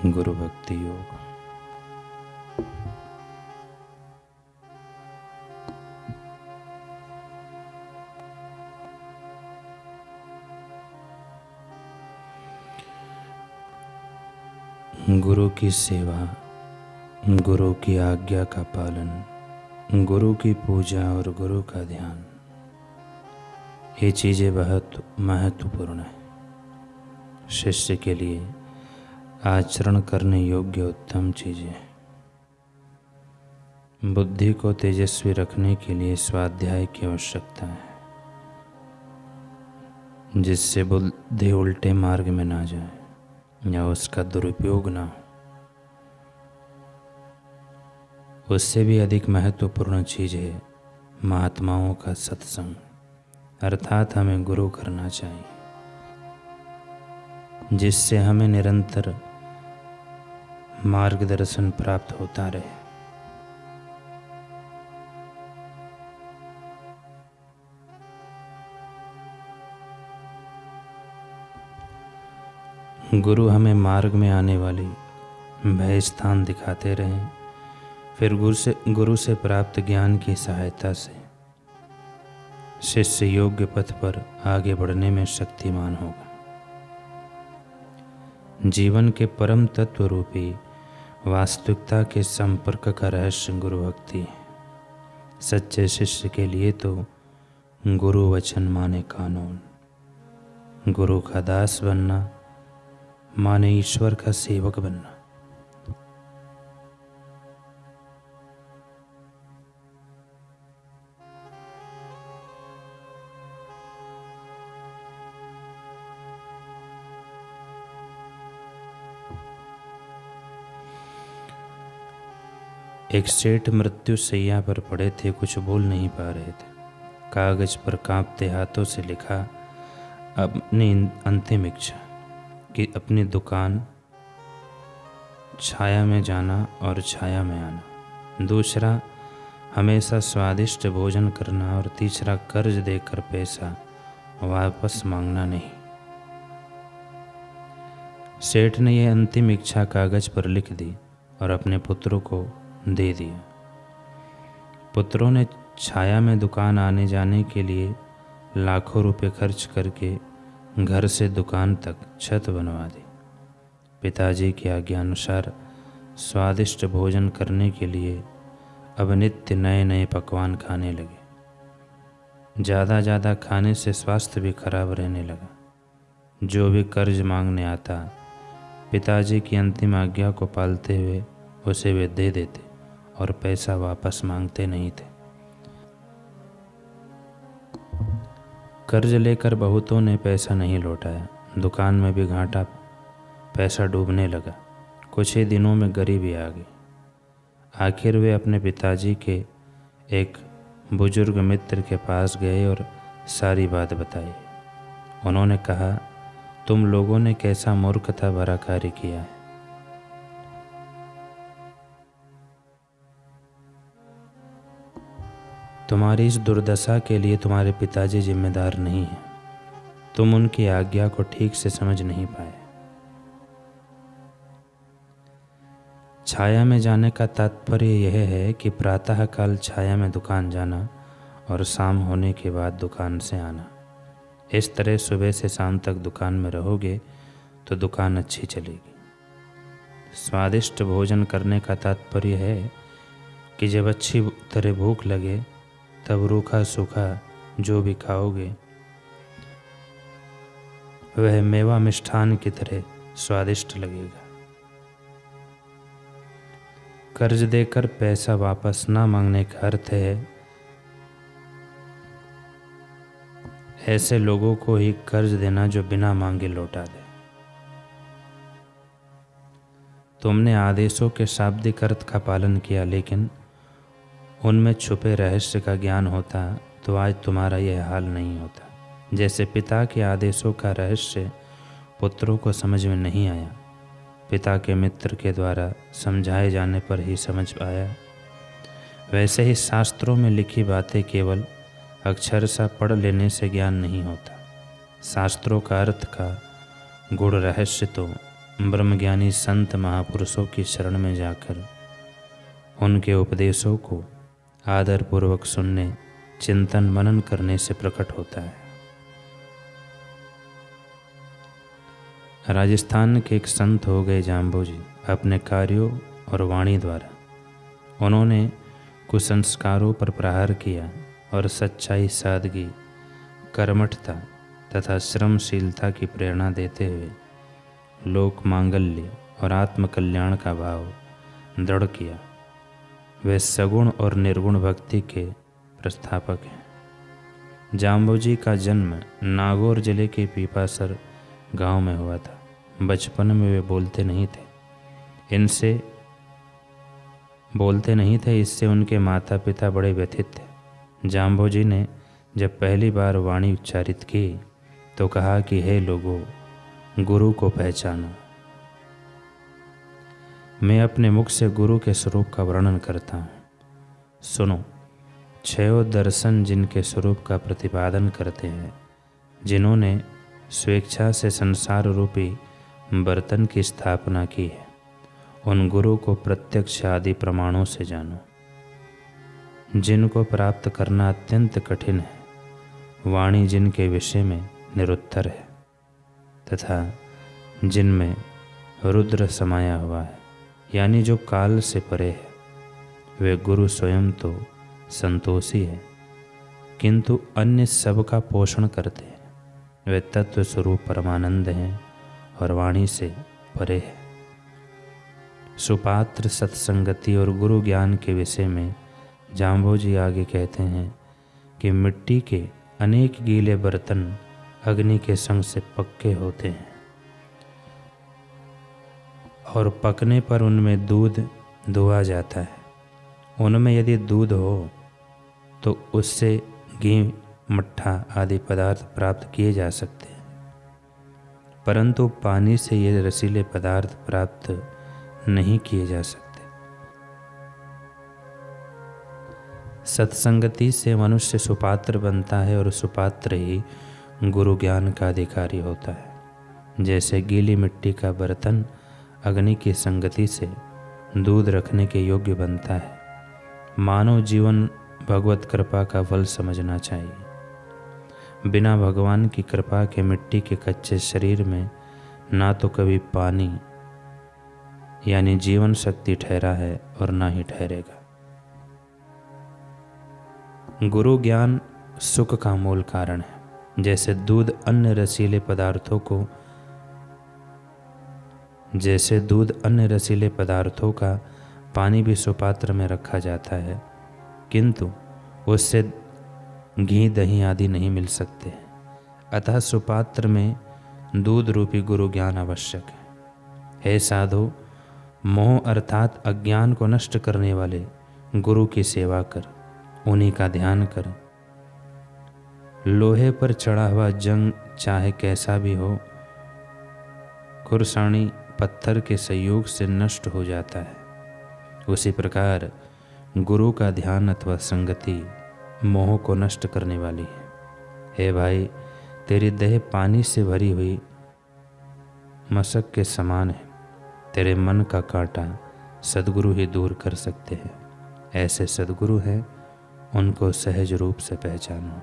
गुरु भक्ति योग। गुरु की सेवा, गुरु की आज्ञा का पालन, गुरु की पूजा और गुरु का ध्यान, ये चीज़ें बहुत महत्वपूर्ण है। शिष्य के लिए आचरण करने योग्य उत्तम चीज़ें। बुद्धि को तेजस्वी रखने के लिए स्वाध्याय की आवश्यकता है, जिससे बुद्धि उल्टे मार्ग में ना जाए या उसका दुरुपयोग ना हो। उससे भी अधिक महत्वपूर्ण चीज़ है महात्माओं का सत्संग, अर्थात हमें गुरु करना चाहिए, जिससे हमें निरंतर मार्गदर्शन प्राप्त होता रहे। गुरु हमें मार्ग में आने वाली भय स्थान दिखाते रहें, फिर गुरु से प्राप्त ज्ञान की सहायता से शिष्य योग्य पथ पर आगे बढ़ने में शक्तिमान होगा। जीवन के परम तत्व रूपी वास्तविकता के संपर्क का रहस्य गुरु भक्ति है। सच्चे शिष्य के लिए तो गुरु वचन माने कानून। गुरु का दास बनना माने ईश्वर का सेवक बनना। एक सेठ मृत्यु शैया पर पड़े थे, कुछ बोल नहीं पा रहे थे। कागज पर कांपते हाथों से लिखा अपनी अंतिम इच्छा कि अपनी दुकान, छाया में जाना और छाया में आना। दूसरा, हमेशा स्वादिष्ट भोजन करना। और तीसरा, कर्ज देकर पैसा वापस मांगना नहीं। सेठ ने यह अंतिम इच्छा कागज पर लिख दी और अपने पुत्रों को दे दिया। पुत्रों ने छाया में दुकान आने जाने के लिए लाखों रुपए खर्च करके घर से दुकान तक छत बनवा दी। पिताजी की आज्ञा अनुसार स्वादिष्ट भोजन करने के लिए अब नित्य नए नए पकवान खाने लगे। ज़्यादा खाने से स्वास्थ्य भी खराब रहने लगा। जो भी कर्ज मांगने आता, पिताजी की अंतिम आज्ञा को पालते हुए उसे वे दे देते और पैसा वापस मांगते नहीं थे। कर्ज लेकर बहुतों ने पैसा नहीं लौटाया। दुकान में भी घाटा, पैसा डूबने लगा। कुछ ही दिनों में गरीबी आ गई। आखिर वे अपने पिताजी के एक बुजुर्ग मित्र के पास गए और सारी बात बताई। उन्होंने कहा, तुम लोगों ने कैसा मूर्खता भरा कार्य किया है। तुम्हारी इस दुर्दशा के लिए तुम्हारे पिताजी जिम्मेदार नहीं हैं। तुम उनकी आज्ञा को ठीक से समझ नहीं पाए। छाया में जाने का तात्पर्य यह है कि प्रातःकाल छाया में दुकान जाना और शाम होने के बाद दुकान से आना। इस तरह सुबह से शाम तक दुकान में रहोगे तो दुकान अच्छी चलेगी। स्वादिष्ट भोजन करने का तात्पर्य है कि जब अच्छी तरह भूख लगे तब रूखा सूखा जो भी खाओगे वह मेवा मिष्ठान की तरह स्वादिष्ट लगेगा। कर्ज देकर पैसा वापस ना मांगने का अर्थ है ऐसे लोगों को ही कर्ज देना जो बिना मांगे लौटा दे। तुमने आदेशों के शाब्दिक अर्थ का पालन किया, लेकिन उनमें छुपे रहस्य का ज्ञान होता तो आज तुम्हारा यह हाल नहीं होता। जैसे पिता के आदेशों का रहस्य पुत्रों को समझ में नहीं आया, पिता के मित्र के द्वारा समझाए जाने पर ही समझ आया, वैसे ही शास्त्रों में लिखी बातें केवल अक्षरशः पढ़ लेने से ज्ञान नहीं होता। शास्त्रों का अर्थ का गूढ़ रहस्य तो ब्रह्मज्ञानी संत महापुरुषों की शरण में जाकर उनके उपदेशों को आदरपूर्वक सुनने, चिंतन मनन करने से प्रकट होता है। राजस्थान के एक संत हो गए जाम्बोजी। अपने कार्यों और वाणी द्वारा उन्होंने कुसंस्कारों पर प्रहार किया और सच्चाई, सादगी, कर्मठता तथा श्रमशीलता की प्रेरणा देते हुए लोक मांगल्य और आत्मकल्याण का भाव दृढ़ किया। वे सगुण और निर्गुण भक्ति के प्रस्थापक हैं। जाम्बोजी का जन्म नागौर जिले के पीपासर गांव में हुआ था। बचपन में वे बोलते नहीं थे, इससे उनके माता पिता बड़े व्यथित थे। जाम्बोजी ने जब पहली बार वाणी उच्चारित की तो कहा कि हे लोगों, गुरु को पहचानो। मैं अपने मुख से गुरु के स्वरूप का वर्णन करता हूँ, सुनो। छयों दर्शन जिनके स्वरूप का प्रतिपादन करते हैं, जिन्होंने स्वेच्छा से संसार रूपी बर्तन की स्थापना की है, उन गुरु को प्रत्यक्ष आदि प्रमाणों से जानो। जिनको प्राप्त करना अत्यंत कठिन है, वाणी जिनके विषय में निरुत्तर है तथा जिनमें रुद्र समाया हुआ है, यानी जो काल से परे है, वे गुरु स्वयं तो संतोषी है किंतु अन्य सब का पोषण करते हैं। वे तत्व स्वरूप परमानंद हैं और वाणी से परे है। सुपात्र, सत्संगति और गुरु ज्ञान के विषय में जाम्बोजी आगे कहते हैं कि मिट्टी के अनेक गीले बर्तन अग्नि के संग से पक्के होते हैं और पकने पर उनमें दूध दुहा जाता है। उनमें यदि दूध हो तो उससे घी, मट्ठा आदि पदार्थ प्राप्त किए जा सकते हैं, परंतु पानी से ये रसीले पदार्थ प्राप्त नहीं किए जा सकते। सत्संगति से मनुष्य सुपात्र बनता है और सुपात्र ही गुरु ज्ञान का अधिकारी होता है। जैसे गीली मिट्टी का बर्तन अग्नि की संगति से दूध रखने के योग्य बनता है, मानव जीवन भगवत कृपा का फल समझना चाहिए। बिना भगवान की कृपा के मिट्टी के कच्चे शरीर में ना तो कभी पानी यानी जीवन शक्ति ठहरा है और ना ही ठहरेगा। गुरु ज्ञान सुख का मूल कारण है। जैसे दूध अन्य रसीले पदार्थों का पानी भी सुपात्र में रखा जाता है, किंतु उससे घी, दही आदि नहीं मिल सकते। अतः सुपात्र में दूध रूपी गुरु ज्ञान आवश्यक है। हे साधु, मोह अर्थात अज्ञान को नष्ट करने वाले गुरु की सेवा कर, उन्हीं का ध्यान कर। लोहे पर चढ़ा हुआ जंग चाहे कैसा भी हो, खुरसानी पत्थर के संयोग से नष्ट हो जाता है। उसी प्रकार गुरु का ध्यान अथवा संगति मोह को नष्ट करने वाली है। हे भाई, तेरी देह पानी से भरी हुई मशक के समान है। तेरे मन का कांटा सद्गुरु ही दूर कर सकते हैं। ऐसे सद्गुरु हैं, उनको सहज रूप से पहचानो।